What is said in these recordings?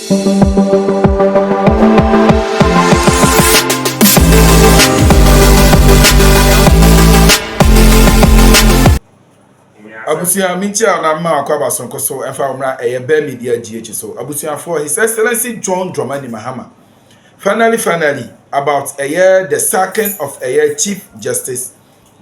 Abusia mintia na ma akwaba sonko so efa umra be media GH so abusia for His Excellency John Dramani Mahama finally about a year the sacking of a year Chief Justice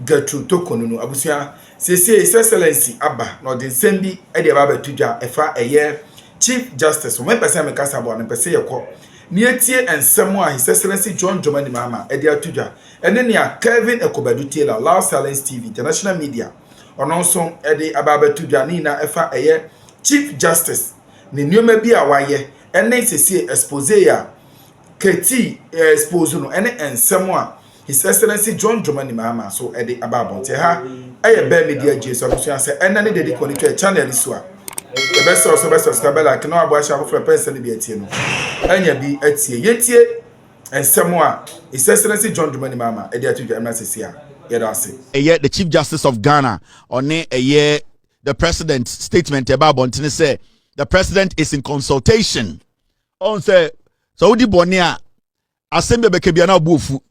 Gertrude Tokonunu abusia His Excellency Abba no den sembi e de baba tudwa efa a year Chief Justice when person make kasa bo na pese yekọ ni etie ensem a His Excellency John Dramani Mahama e de atudwa ene ne a Kevin Ekobadu Taylor Loud Silence TV international media ononso ede ababa tudwani na efa eye Chief Justice ne nioma bi a waye ene sesi expose ya KT expose no ene ensem a His Excellency John Dramani Mahama so ede ababa nte ha eye be media jesu abusu se ene ne de connect channel so a the best also best subscribe like no abo asha for person bi atie no anya bi atie yetie ensem a His Excellency John Dramani Mahama ede atudwa na sesi a the Chief Justice of Ghana on the president's statement about Bontine say the president is in consultation. On say so di bonia assembly bekebiana obufu.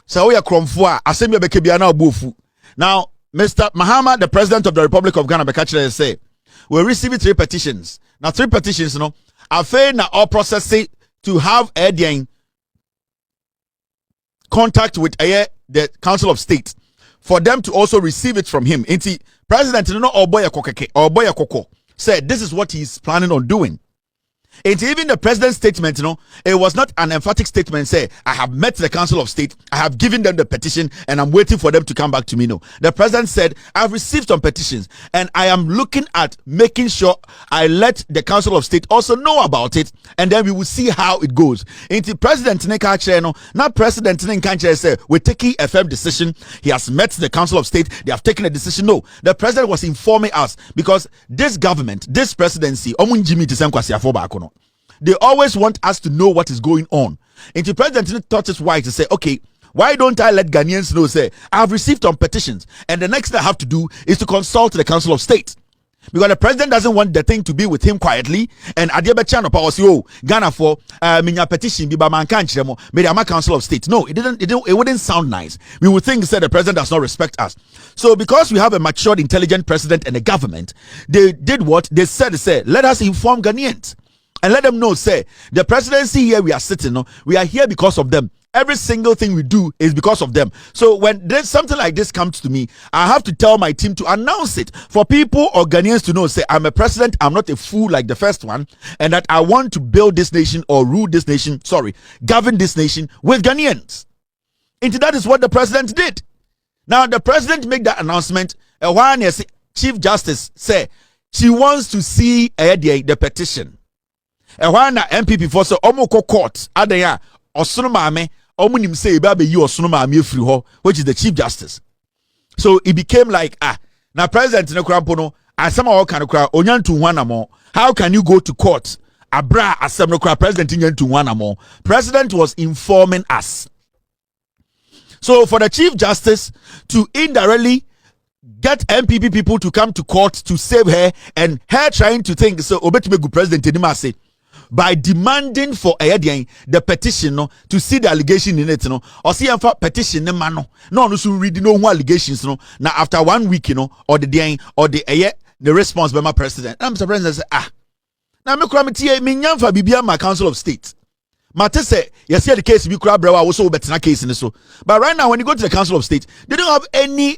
So we are kromfo assembly bekebiana obufu. Now Mr. Mahama, the president of the Republic of Ghana, bekachile say we received 3 petitions. Now 3 petitions, I fail na all processing to have a contact with the Council of State for them to also receive it from him. Inti President Koko said this is what he's planning on doing. And even the president's statement, it was not an emphatic statement. Say, I have met the Council of State, I have given them the petition, and I'm waiting for them to come back to me. No, the president said, I've received some petitions, and I am looking at making sure I let the Council of State also know about it, and then we will see how it goes. And the president, not president, say we're taking a firm decision. He has met the Council of State, they have taken a decision. No, the president was informing us because this government, this presidency, they always want us to know what is going on. And the president thought it's wise to say, okay, why don't I let Ghanaians know, say, I've received some petitions, and the next thing I have to do is to consult the Council of State. Because the president doesn't want the thing to be with him quietly, and Adiabechano power say, oh, Ghana for minya petition be man can't Council of State. No, it wouldn't sound nice. We would think that the president does not respect us. So because we have a matured, intelligent president and a government, they did what they said, let us inform Ghanaians. And let them know, say, the presidency here we are sitting, we are here because of them. Every single thing we do is because of them. So when there's something like this comes to me, I have to tell my team to announce it for people or Ghanaians to know, say, I'm a president, I'm not a fool like the first one, and that I want to build this nation or govern this nation with Ghanaians. And that is what the president did. Now, the president made that announcement, and when Chief Justice said she wants to see the petition. And when MPP for so omoko court adaya osono maame omunim say ba be yi osono maame afiri ho, which is the Chief Justice. So it became like now president ne krampo no asema o kan kra onyantu hwanamo. How can you go to court abra asem no kra president nyantu hwanamo? President was informing us. So for the Chief Justice to indirectly get MPP people to come to court to save her, and her trying to think so obetime president anima say by demanding for the petition to see the allegation in it or see petition no so read no allegations now after 1 week or the response by my president. I'm Mr. President say now me kramiti me nyamfa bibia my Council of State Mate say yes the case be kra brewa also better case in so, but right now when you go to the Council of State they don't have any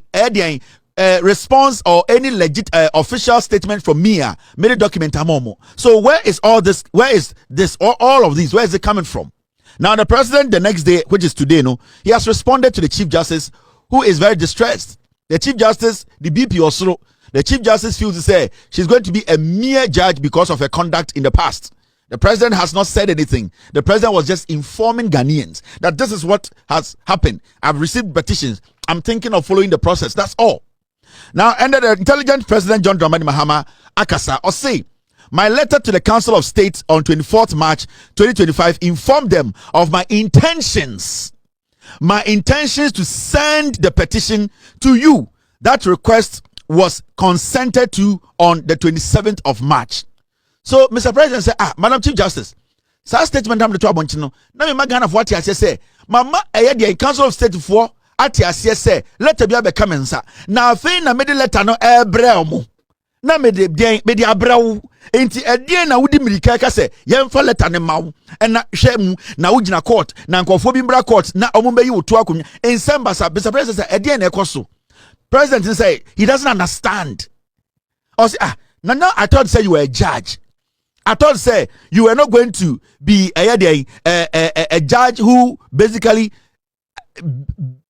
response or any legit official statement from me made a document amomo. So where is all this, where is this all of these, where is it coming from? Now the president the next day, which is today, he has responded to the Chief Justice, who is very distressed. The Chief Justice, the BP also, the Chief Justice feels to say she's going to be a mere judge because of her conduct in the past. The president has not said anything. The president was just informing Ghanaians that this is what has happened. I've received petitions, I'm thinking of following the process, that's all. Now, under the intelligent President John Dramani Mahama Akasa, or say, my letter to the Council of State on 24th March 2025 informed them of my intentions to send the petition to you. That request was consented to on the 27th of March. So, Mr. President said, Madam Chief Justice, Sa statement am the to abonchi no. Na me magana for ati say mama the Council of State for ati say letter bia be kamensa. Na afei na me de letter no ebre omo. Na me de abrawo enti edien na wudi mirika ka se yemfa letter ne mawo na hwe mu na wugina court na nkofo bi mbra court na omo be yi woto akonya ensemba sa Mr. President say edien na ekoso. President say he doesn't understand. Or say now I thought say you were a judge. I thought say you were not going to be a judge who basically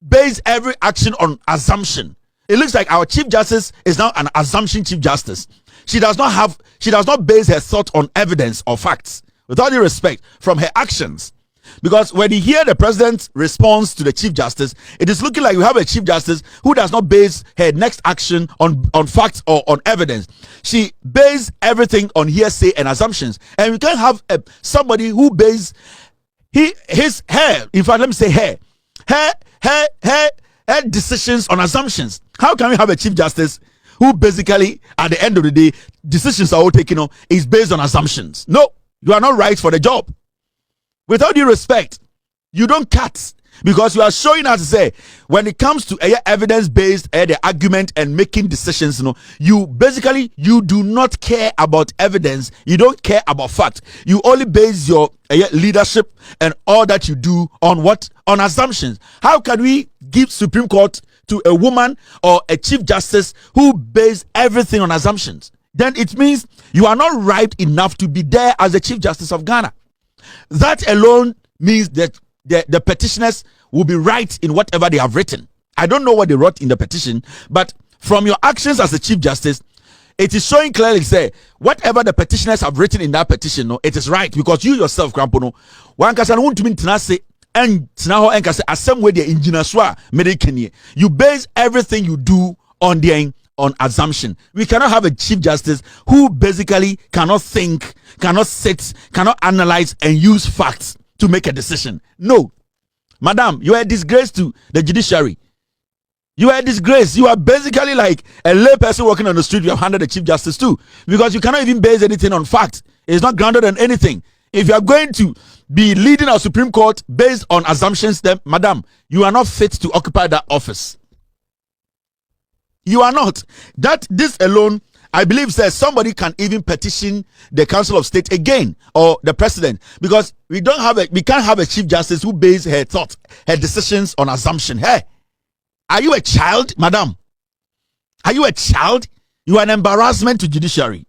base every action on assumption. It looks like our Chief Justice is now an assumption Chief Justice. She does not base her thought on evidence or facts. With all due respect, from her actions. Because when you hear the president's response to the Chief Justice, it is looking like we have a Chief Justice who does not base her next action on facts or on evidence. She bases everything on hearsay and assumptions. And we can't have somebody who bases her decisions on assumptions. How can we have a Chief Justice who basically, at the end of the day, decisions are all taken on is based on assumptions? No, you are not right for the job. With all due respect, you don't cut because you are showing us to say when it comes to evidence-based the argument and making decisions, you do not care about evidence. You don't care about fact. You only base your leadership and all that you do on what? On assumptions. How can we give Supreme Court to a woman or a Chief Justice who base everything on assumptions? Then it means you are not right enough to be there as the Chief Justice of Ghana. That alone means that the petitioners will be right in whatever they have written. I don't know what they wrote in the petition, but from your actions as the Chief Justice, it is showing clearly, say, whatever the petitioners have written in that petition, it is right because you yourself, Krampono, one can want to mean tenase and now and say asem way the engineer you base everything you do on assumption. We cannot have a Chief Justice who basically cannot think, cannot sit, cannot analyze and use facts to make a decision. No. Madam, you are a disgrace to the judiciary. You are a disgrace. You are basically like a lay person walking on the street you have handed the Chief Justice to because you cannot even base anything on fact. It's not grounded on anything. If you are going to be leading our Supreme Court based on assumptions, then, madam, you are not fit to occupy that office. You are not. This alone, I believe, says somebody can even petition the Council of State again or the president because we can't have a Chief Justice who base her thoughts, her decisions on assumption. Hey, are you a child, madam? Are you a child? You are an embarrassment to judiciary.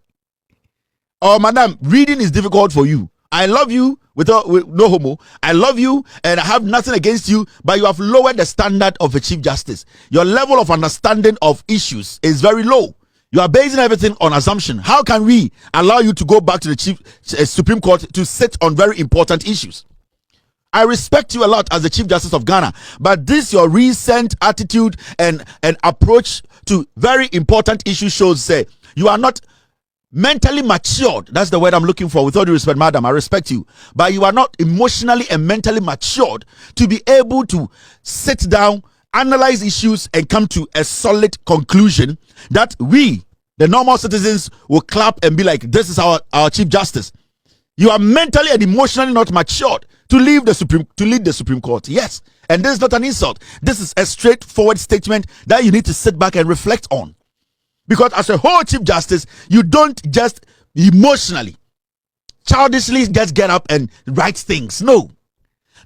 Oh, madam, reading is difficult for you. I love you with no homo. I love you and I have nothing against you, but you have lowered the standard of a Chief Justice. Your level of understanding of issues is very low. You are basing everything on assumption. How can we allow you to go back to the Supreme Court to sit on very important issues? I respect you a lot as the Chief Justice of Ghana, but this your recent attitude and approach to very important issues shows say you are not mentally matured. That's the word I'm looking for. With all due respect, madam, I respect you, but you are not emotionally and mentally matured to be able to sit down, analyze issues and come to a solid conclusion that we, the normal citizens, will clap and be like, this is our Chief Justice. You are mentally and emotionally not matured to lead the Supreme Court. Yes, and this is not an insult. This is a straightforward statement that you need to sit back and reflect on. Because as a whole Chief Justice, you don't just emotionally, childishly just get up and write things. No.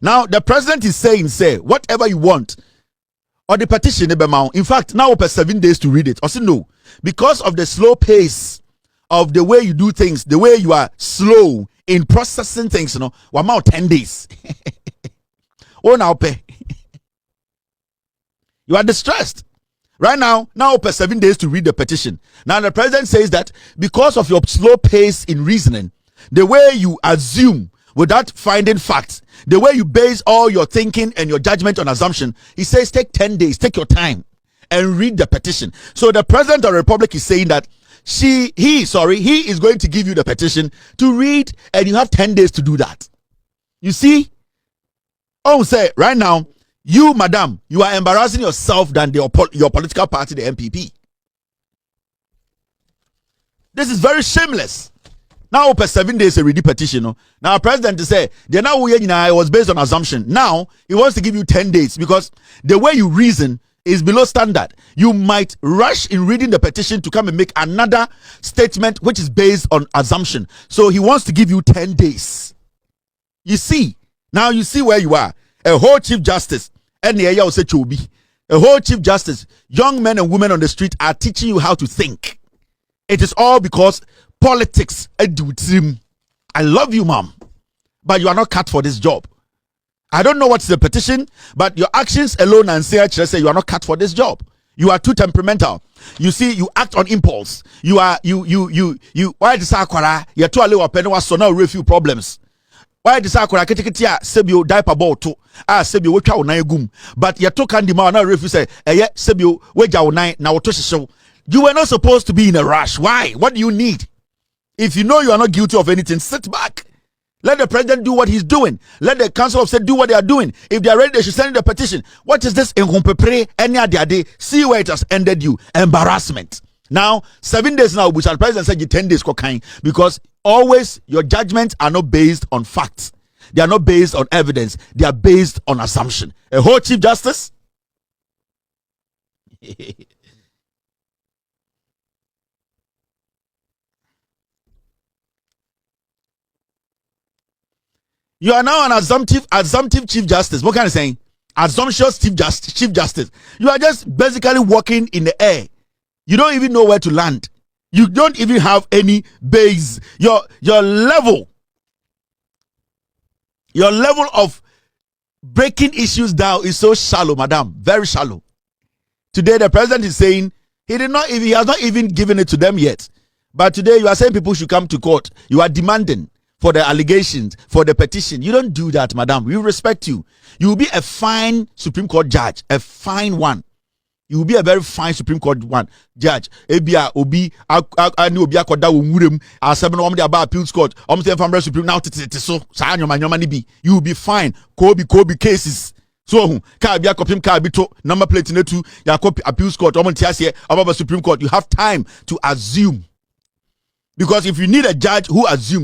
Now, the president is saying, say, whatever you want, or the petition, in fact, now over 7 days to read it. I said, no. Because of the slow pace of the way you do things, the way you are slow in processing things, we're about 10 days. Oh, now pay. You are distressed. Right now over 7 days to read the petition. Now the president says that because of your slow pace in reasoning, the way you assume without finding facts, the way you base all your thinking and your judgment on assumption, he says take 10 days, take your time and read the petition. So the president of the republic is saying that he is going to give you the petition to read and you have 10 days to do that. You see? Oh, say right now, you, madam, you are embarrassing yourself than your political party, the MPP. This is very shameless. Now per 7 days a ready petition. No? Now president say it was based on assumption. Now he wants to give you 10 days because the way you reason is below standard. You might rush in reading the petition to come and make another statement which is based on assumption. So he wants to give you 10 days. You see, now you see where you are. A whole Chief Justice, and a whole Chief Justice, young men and women on the street are teaching you how to think. It is all because politics. I love you, mom, but you are not cut for this job. I don't know what's the petition, but your actions alone and say you are not cut for this job. You are too temperamental. You see, you act on impulse. You why the sakwara? You're too little open so now refuse problems. Why the sakwara ketikitia sebio diaper ball to sebio wecha onai gum. But you took candy ma now refuse say sebio weja onai na show. You were not supposed to be in a rush. Why? What do you need? If you know you are not guilty of anything, sit back. Let the president do what he's doing. Let the council of state do what they are doing. If they are ready, they should send the petition. What is this? See where it has ended you. Embarrassment. Now, 7 days now, Bush, the president said you 10 days cocaine because always your judgments are not based on facts. They are not based on evidence. They are based on assumption. A whole Chief Justice. You are now an assumptive Chief Justice. What kind of saying? Assumptuous Chief Justice. You are just basically walking in the air. You don't even know where to land. You don't even have any base. Your level of breaking issues down is so shallow, madam. Very shallow. Today the president is saying he has not even given it to them yet. But today you are saying people should come to court. You are demanding for the allegations, for the petition. You don't do that, madam. We respect you. You will be a fine Supreme Court judge, a fine one. You will be a very fine Supreme Court judge. Ebia obi ani obi akoda wo nwurem asem no omde aba appeals court. Omse famre Supreme now so sa anyoma ni bi. You will be fine. Kobe cases. So ka bia kopim ka bi to number plate netu ya copy appeals court omte ase aba Supreme Court. You have time to assume. Because if you need a judge who assumes